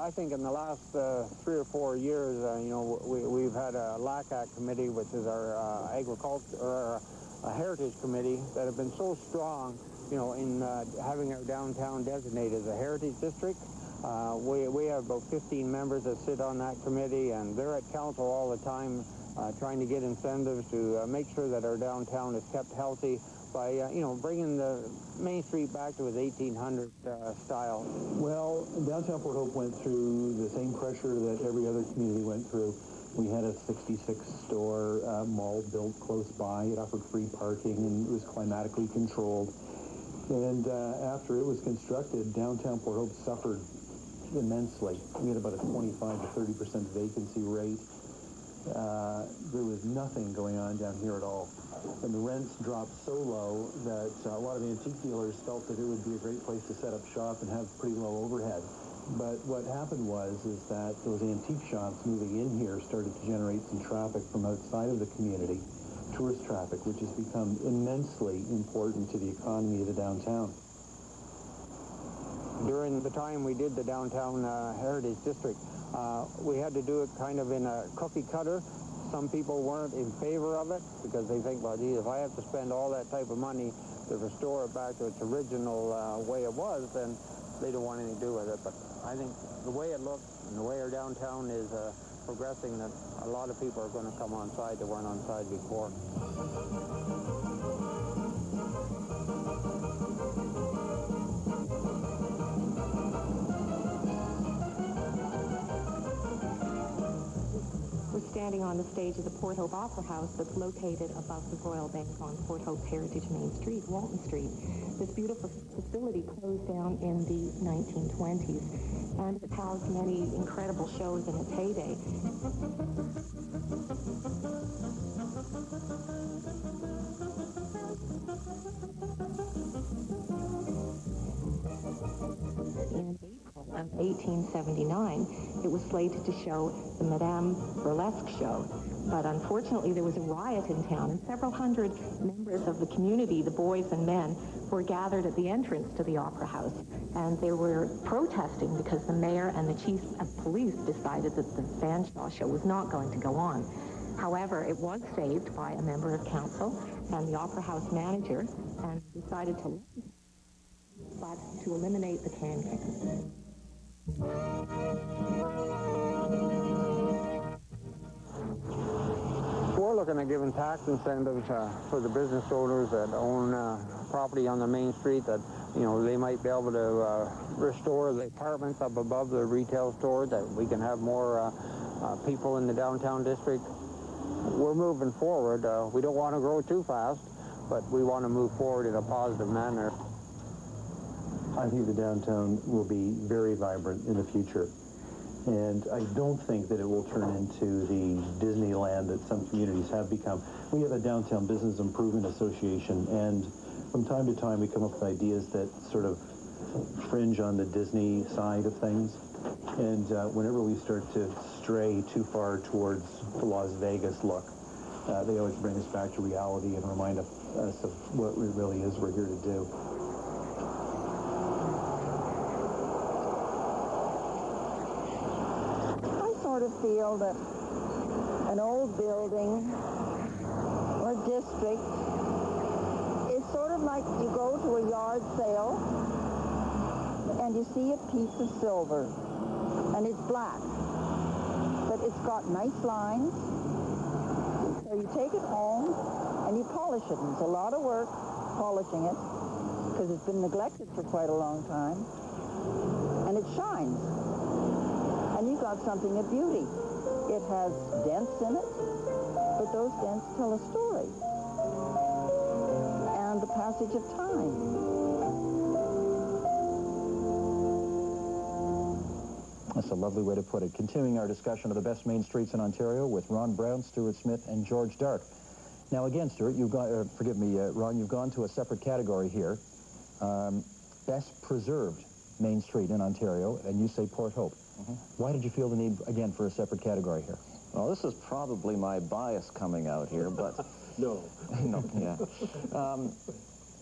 I think in the last 3 or 4 years, you know, we've had a LACAC committee, which is our agriculture or a heritage committee, that have been so strong, you know, in having our downtown designated as a heritage district. We have about 15 members that sit on that committee, and they're at council all the time trying to get incentives to make sure that our downtown is kept healthy by, you know, bringing the Main Street back to its 1800 style. Well, downtown Port Hope went through the same pressure that every other community went through. We had a 66-store mall built close by. It offered free parking, and it was climatically controlled. And after it was constructed, downtown Port Hope suffered immensely. We had about a 25 to 30% vacancy rate. There was nothing going on down here at all. And the rents dropped so low that a lot of antique dealers felt that it would be a great place to set up shop and have pretty low overhead. But what happened was that those antique shops moving in here started to generate some traffic from outside of the community, tourist traffic, which has become immensely important to the economy of the downtown. During the time we did the downtown heritage district, we had to do it kind of in a cookie cutter. Some people weren't in favor of it because they think, well, gee, if I have to spend all that type of money to restore it back to its original way it was, then they don't want anything to do with it. But I think the way it looks and the way our downtown is progressing, that a lot of people are going to come on side that weren't on side before. standing on the stage of the Port Hope Opera House that's located above the Royal Bank on Port Hope's Heritage Main Street, Walton Street. This beautiful facility closed down in the 1920s, and it housed many incredible shows in its heyday. In April of 1879, it was slated to show the Madame Burlesque show. But unfortunately, there was a riot in town, and several hundred members of the community, the boys and men, were gathered at the entrance to the Opera House. And they were protesting because the mayor and the chief of police decided that the Fanshawe show was not going to go on. However, it was saved by a member of council and the Opera House manager, and decided to eliminate the can-can. We're looking at giving tax incentives for the business owners that own property on the main street, that, you know, they might be able to restore the apartments up above the retail store, that we can have more people in the downtown district. We're moving forward. We don't want to grow too fast, but we want to move forward in a positive manner. I think the downtown will be very vibrant in the future. And I don't think that it will turn into the Disneyland that some communities have become. We have a Downtown Business Improvement Association, and from time to time we come up with ideas that sort of fringe on the Disney side of things. And whenever we start to stray too far towards the Las Vegas look, they always bring us back to reality and remind us of what it really is we're here to do. Feel that an old building or district is sort of like you go to a yard sale and you see a piece of silver and it's black, but it's got nice lines, so you take it home and you polish it, and it's a lot of work polishing it because it's been neglected for quite a long time, and it shines. And you've got something of beauty. It has dents in it, but those dents tell a story and the passage of time. That's a lovely way to put it. Continuing our discussion of the best main streets in Ontario with Ron Brown, Stuart Smith, and George Dark. Now again, Stuart, you've gone, forgive me, Ron, you've gone to a separate category here. Best preserved main street in Ontario, and you say Port Hope. Why did you feel the need, again, for a separate category here? Well, this is probably my bias coming out here, but... No. No, yeah.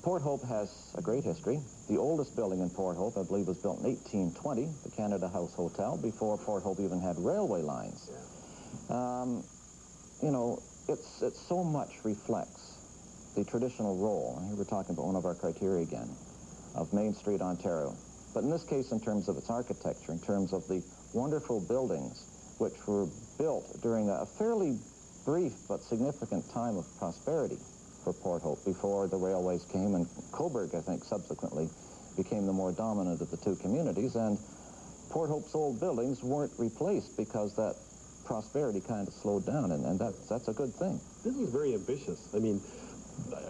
Port Hope has a great history. The oldest building in Port Hope, I believe, was built in 1820, the Canada House Hotel, before Port Hope even had railway lines. Yeah. You know, it so much reflects the traditional role, and here we're talking about one of our criteria again, of Main Street, Ontario. But in this case, in terms of its architecture, in terms of the wonderful buildings which were built during a fairly brief but significant time of prosperity for Port Hope before the railways came, and Coburg, I think, subsequently became the more dominant of the two communities, and Port Hope's old buildings weren't replaced because that prosperity kind of slowed down, and that's a good thing. This is very ambitious. I mean,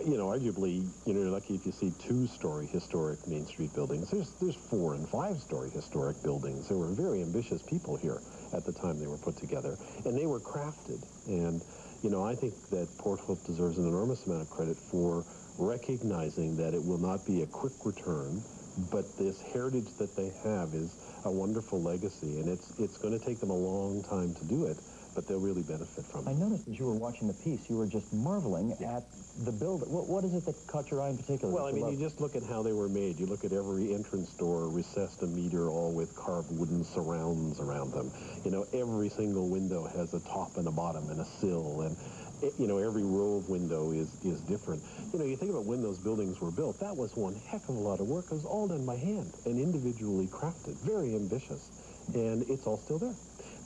you know, arguably, you know, you're lucky if you see two-story historic Main Street buildings. There's 4- and 5-story historic buildings. There were very ambitious people here at the time they were put together, and they were crafted. And, you know, I think that Port Hope deserves an enormous amount of credit for recognizing that it will not be a quick return, but this heritage that they have is a wonderful legacy, and it's going to take them a long time to do it, but they'll really benefit from it. I noticed as you were watching the piece, you were just marveling at the build. What is it that caught your eye in particular? Well, I mean, you just look at how they were made. You look at every entrance door recessed a meter, all with carved wooden surrounds around them. You know, every single window has a top and a bottom and a sill, and you know, every row of window is different. You know, you think about when those buildings were built, that was one heck of a lot of work. It was all done by hand and individually crafted, very ambitious, and it's all still there.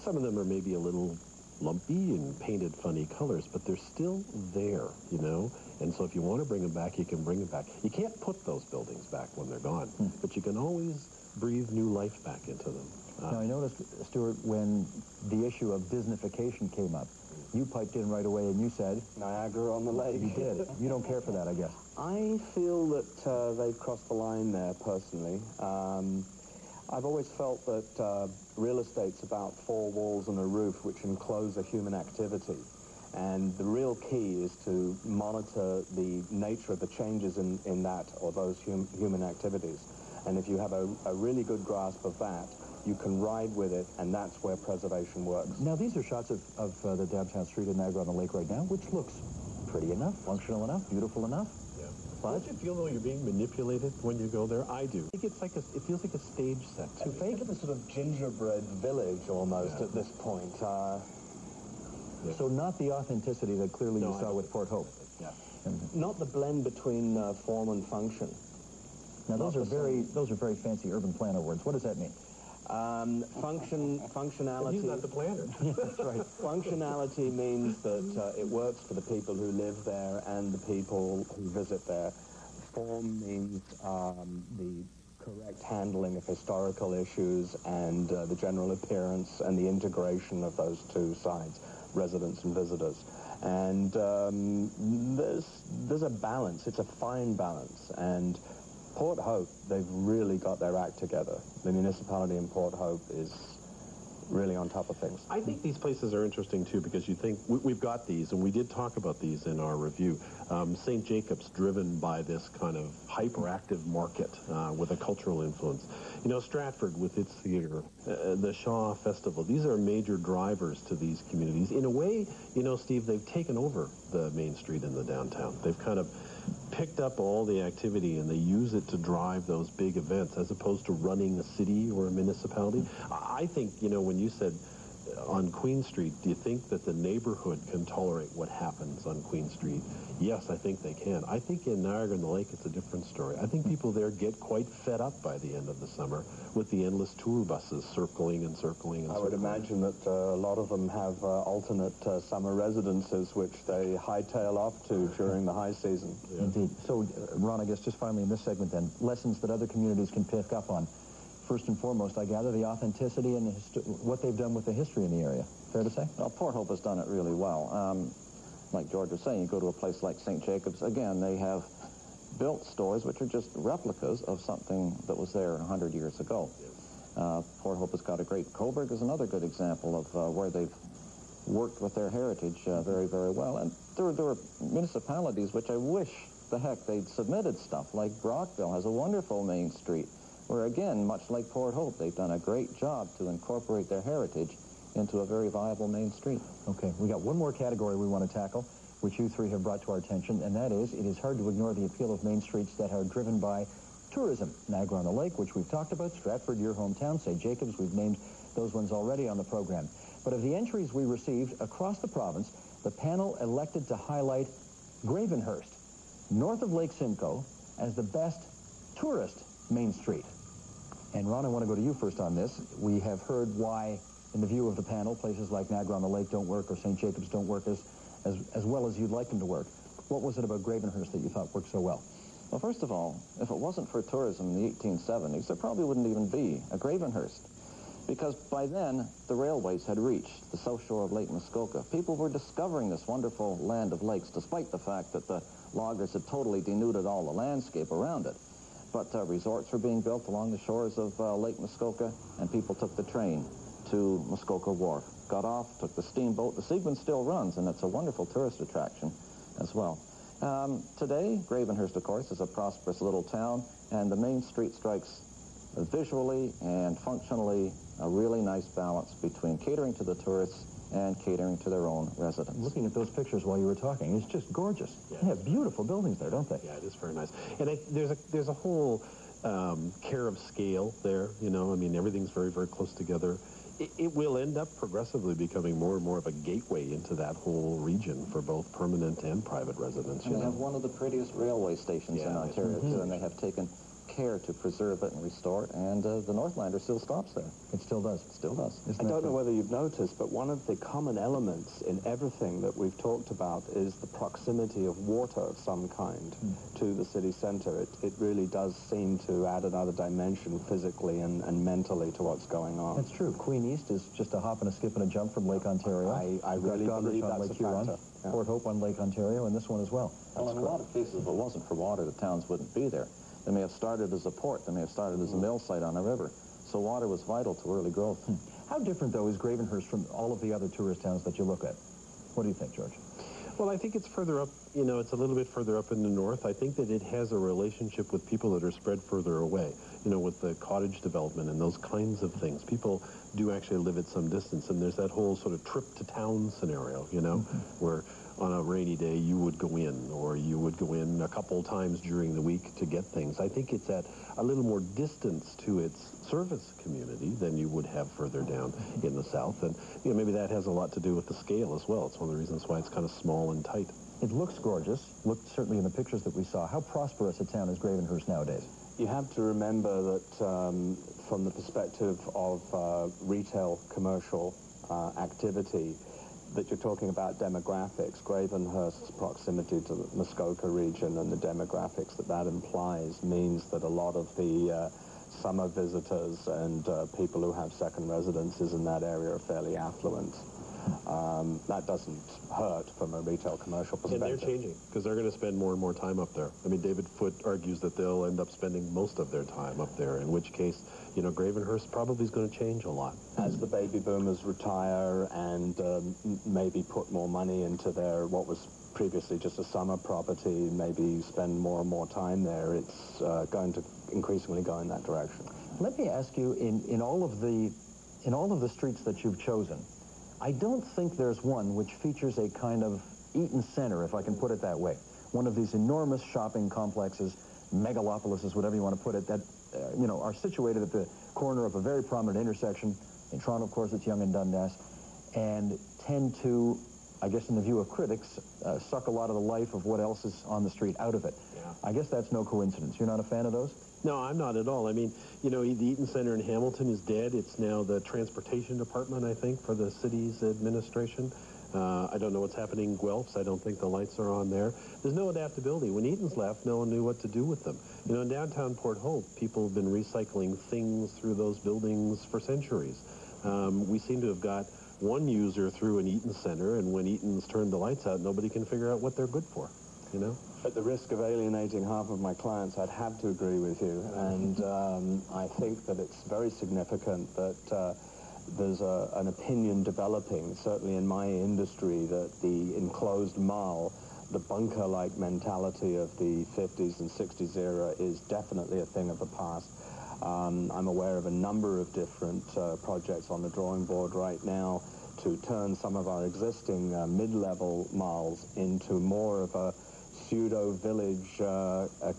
Some of them are maybe a little lumpy and painted funny colors, but they're still there, you know? And so if you want to bring them back, you can bring them back. You can't put those buildings back when they're gone, but you can always breathe new life back into them. Now, I noticed, Stuart, when the issue of Disneyfication came up, you piped in right away and you said... Niagara on the lake. You did. You don't care for that, I guess. I feel that they've crossed the line there, personally. I've always felt that real estate's about four walls and a roof which enclose a human activity. And the real key is to monitor the nature of the changes in that or those human activities. And if you have a really good grasp of that, you can ride with it, and that's where preservation works. Now, these are shots of the downtown street in Niagara on the Lake right now, which looks pretty enough, functional enough, beautiful enough. Yeah. But don't you feel, though, you're being manipulated when you go there? I do. I think it's like it feels like a stage set. Too fake. It's kind of a sort of gingerbread village, almost, at this point. So not the authenticity that clearly you saw with Port Hope. Yeah. Not the blend between form and function. Now, those are very fancy urban planner words. What does that mean? Functionality. He's not the planner. That's right. Functionality means that it works for the people who live there and the people who visit there. Form means the correct handling of historical issues and the general appearance and the integration of those two sides, residents and visitors. And there's a balance. It's a fine balance. And Port Hope, they've really got their act together. The municipality in Port Hope is really on top of things. I think these places are interesting, too, because you think, we've got these, and we did talk about these in our review. St. Jacob's, driven by this kind of hyperactive market with a cultural influence. You know, Stratford with its theater, the Shaw Festival, these are major drivers to these communities. In a way, you know, Steve, they've taken over the Main Street in the downtown. They've kind of picked up all the activity and they use it to drive those big events as opposed to running a city or a municipality. I think, you know, when you said on Queen Street, do you think that the neighborhood can tolerate what happens on Queen Street? Yes, I think they can. I think in Niagara on the Lake, it's a different story. I think people there get quite fed up by the end of the summer with the endless tour buses circling and circling and circling. I would imagine that a lot of them have alternate summer residences which they hightail off to during the high season. Yeah. Indeed. So, Ron, I guess just finally in this segment then, lessons that other communities can pick up on. First and foremost, I gather the authenticity and what they've done with the history in the area. Fair to say? Well, Port Hope has done it really well. Like George was saying, you go to a place like St. Jacob's, again, they have built stores which are just replicas of something that was there 100 years ago. Port Hope has got a great... Coburg is another good example of where they've worked with their heritage very, very well. And there are municipalities which I wish the heck they'd submitted stuff, like Brockville has a wonderful main street, where, again, much like Port Hope, they've done a great job to incorporate their heritage into a very viable main street. Okay, we got one more category we want to tackle, which you three have brought to our attention, and that is, it is hard to ignore the appeal of main streets that are driven by tourism. Niagara on the Lake, which we've talked about, Stratford, your hometown, St. Jacob's, we've named those ones already on the program. But of the entries we received across the province, the panel elected to highlight Gravenhurst, north of Lake Simcoe, as the best tourist main street. And Ron, I want to go to you first on this. We have heard why, in the view of the panel, places like Niagara on the Lake don't work or St. Jacob's don't work as well as you'd like them to work. What was it about Gravenhurst that you thought worked so well? Well, first of all, if it wasn't for tourism in the 1870s, there probably wouldn't even be a Gravenhurst. Because by then, the railways had reached the south shore of Lake Muskoka. People were discovering this wonderful land of lakes, despite the fact that the loggers had totally denuded all the landscape around it. But resorts were being built along the shores of Lake Muskoka, and people took the train to Muskoka Wharf, got off, took the steamboat. The Siegmund still runs, and it's a wonderful tourist attraction as well. Today, Gravenhurst, of course, is a prosperous little town, and the main street strikes visually and functionally a really nice balance between catering to the tourists and catering to their own residents. Looking at those pictures while you were talking, it's just gorgeous. Yeah. They have beautiful buildings there, don't they? Yeah, it is very nice. And there's a whole care of scale there, you know. I mean, everything's very, very close together. It will end up progressively becoming more and more of a gateway into that whole region for both permanent and private residents. And they have one of the prettiest railway stations in Ontario, too, and they have taken care to preserve it and restore it, and the Northlander still stops there. It still does. It still does. I don't know whether you've noticed, but one of the common elements in everything that we've talked about is the proximity of water of some kind to the city centre. It really does seem to add another dimension physically and mentally to what's going on. That's true. Queen East is just a hop and a skip and a jump from Lake Ontario. I really believe on that's Lake a Huron, factor. Yeah. Port Hope on Lake Ontario, and this one as well. Well, in a lot of cases, if it wasn't for water, the towns wouldn't be there. They may have started as a port. They may have started as a mill site on a river. So water was vital to early growth. How different, though, is Gravenhurst from all of the other tourist towns that you look at? What do you think, George? Well, I think it's further up, you know, it's a little bit further up in the north. I think that it has a relationship with people that are spread further away, you know, with the cottage development and those kinds of things. People do actually live at some distance, and there's that whole sort of trip to town scenario, you know, where on a rainy day you would go in, or you would go in a couple times during the week to get things. I think it's at a little more distance to its service community than you would have further down in the south, and you know, maybe that has a lot to do with the scale as well. It's one of the reasons why it's kind of small and tight. It looks gorgeous, looked certainly in the pictures that we saw. How prosperous a town is Gravenhurst nowadays? You have to remember that from the perspective of retail commercial activity, that you're talking about demographics. Gravenhurst's proximity to the Muskoka region and the demographics that implies means that a lot of the summer visitors and people who have second residences in that area are fairly affluent. That doesn't hurt from a retail commercial perspective. And they're changing, because they're going to spend more and more time up there. I mean, David Foote argues that they'll end up spending most of their time up there, in which case, you know, Gravenhurst probably is going to change a lot. As the baby boomers retire and maybe put more money into their, what was previously just a summer property, maybe spend more and more time there, it's going to increasingly go in that direction. Let me ask you, in all of the streets that you've chosen, I don't think there's one which features a kind of Eaton Center, if I can put it that way. One of these enormous shopping complexes, megalopolises, whatever you want to put it, that you know, are situated at the corner of a very prominent intersection. In Toronto, of course, it's Yonge and Dundas, and tend to, I guess in the view of critics, suck a lot of the life of what else is on the street out of it. Yeah. I guess that's no coincidence. You're not a fan of those? No, I'm not at all. I mean, you know, the Eaton Center in Hamilton is dead. It's now the transportation department, I think, for the city's administration. I don't know what's happening in Guelphs. I don't think the lights are on there. There's no adaptability. When Eaton's left, no one knew what to do with them. You know, in downtown Port Hope, people have been recycling things through those buildings for centuries. We seem to have got one user through an Eaton Center, and when Eaton's turned the lights out, nobody can figure out what they're good for, you know? At the risk of alienating half of my clients, I'd have to agree with you. And I think that it's very significant that there's an opinion developing, certainly in my industry, that the enclosed mall, the bunker-like mentality of the 50s and 60s era is definitely a thing of the past. I'm aware of a number of different projects on the drawing board right now to turn some of our existing mid-level malls into more of a pseudo-village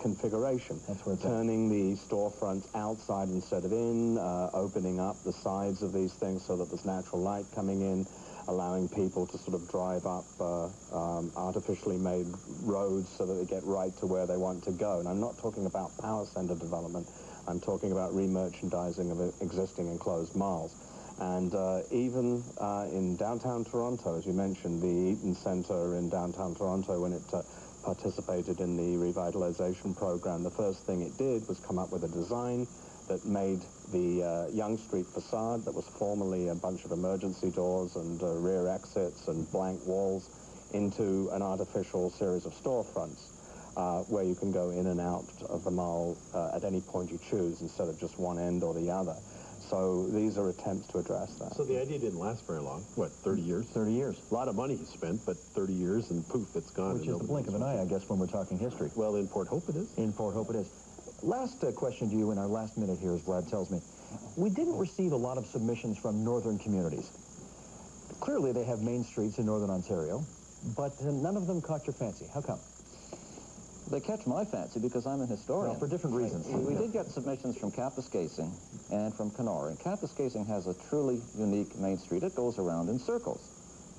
configuration. That's where it's turning the storefronts outside instead of in, opening up the sides of these things so that there's natural light coming in, allowing people to sort of drive up artificially made roads so that they get right to where they want to go. And I'm not talking about power center development. I'm talking about re-merchandising of existing enclosed malls. And even in downtown Toronto, as you mentioned, the Eaton Centre in downtown Toronto, when it participated in the revitalization program, the first thing it did was come up with a design that made the Yonge Street facade, that was formerly a bunch of emergency doors and rear exits and blank walls, into an artificial series of storefronts where you can go in and out of the mall at any point you choose instead of just one end or the other. So these are attempts to address that. So the idea didn't last very long. What, 30 years? 30 years. A lot of money is spent, but 30 years and poof, it's gone. Which is the blink of an eye, I guess, when we're talking history. Well, in Port Hope it is. In Port Hope it is. Last question to you in our last minute here, as Vlad tells me. We didn't receive a lot of submissions from northern communities. Clearly they have main streets in northern Ontario, but none of them caught your fancy. How come? They catch my fancy because I'm a historian. Well, for different reasons. We did get submissions from Kapuskasing and from Kenora. And Kapuskasing has a truly unique main street. It goes around in circles,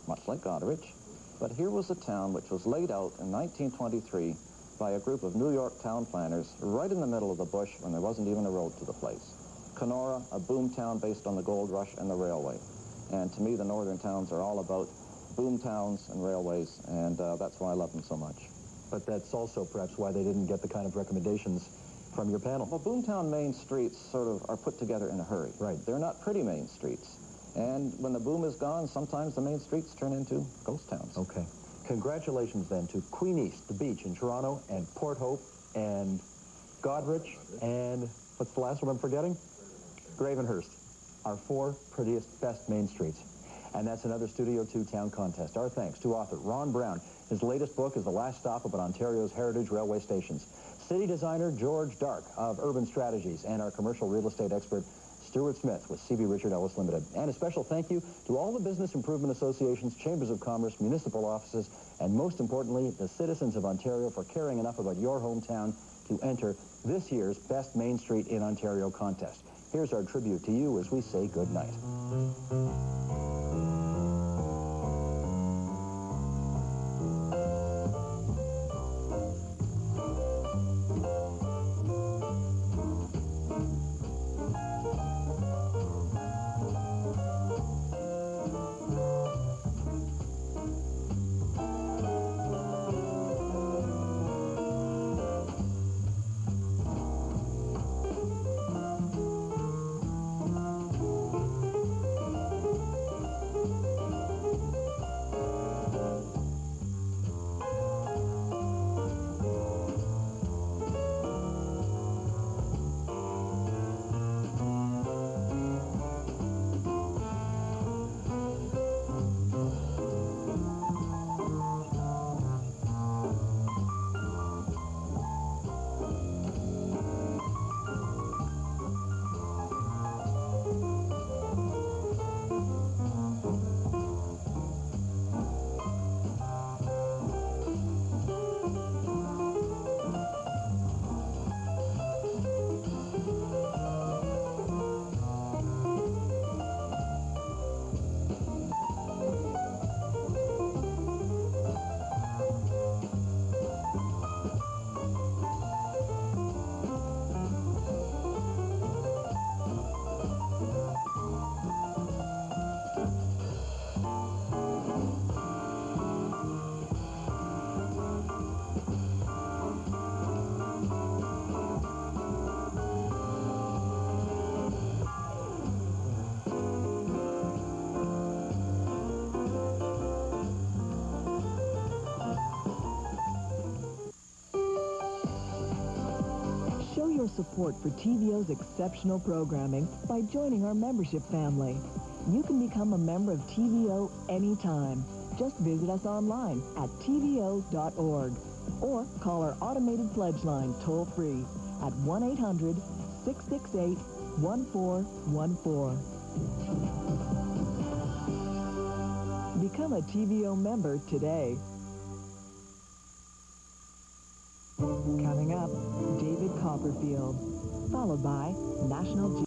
much like Goderich. But here was a town which was laid out in 1923 by a group of New York town planners right in the middle of the bush when there wasn't even a road to the place. Kenora, a boom town based on the gold rush and the railway. And to me, the northern towns are all about boom towns and railways, and that's why I love them so much. But that's also perhaps why they didn't get the kind of recommendations from your panel. Well, boomtown main streets sort of are put together in a hurry. Right. They're not pretty main streets. And when the boom is gone, sometimes the main streets turn into ghost towns. Okay. Congratulations then to Queen East, the beach in Toronto, and Port Hope, and Goderich, and what's the last one I'm forgetting? Gravenhurst. Our 4 prettiest, best main streets. And that's another Studio 2 Town Contest. Our thanks to author Ron Brown. His latest book is The Last Stop about Ontario's heritage railway stations. City designer George Dark of Urban Strategies, and our commercial real estate expert Stuart Smith with C.B. Richard Ellis Limited. And a special thank you to all the business improvement associations, chambers of commerce, municipal offices, and most importantly, the citizens of Ontario for caring enough about your hometown to enter this year's Best Main Street in Ontario contest. Here's our tribute to you as we say good night. Show your support for TVO's exceptional programming by joining our membership family. You can become a member of TVO anytime. Just visit us online at TVO.org or call our automated pledge line toll-free at 1-800-668-1414. Become a TVO member today. Coming up, David Copperfield, followed by National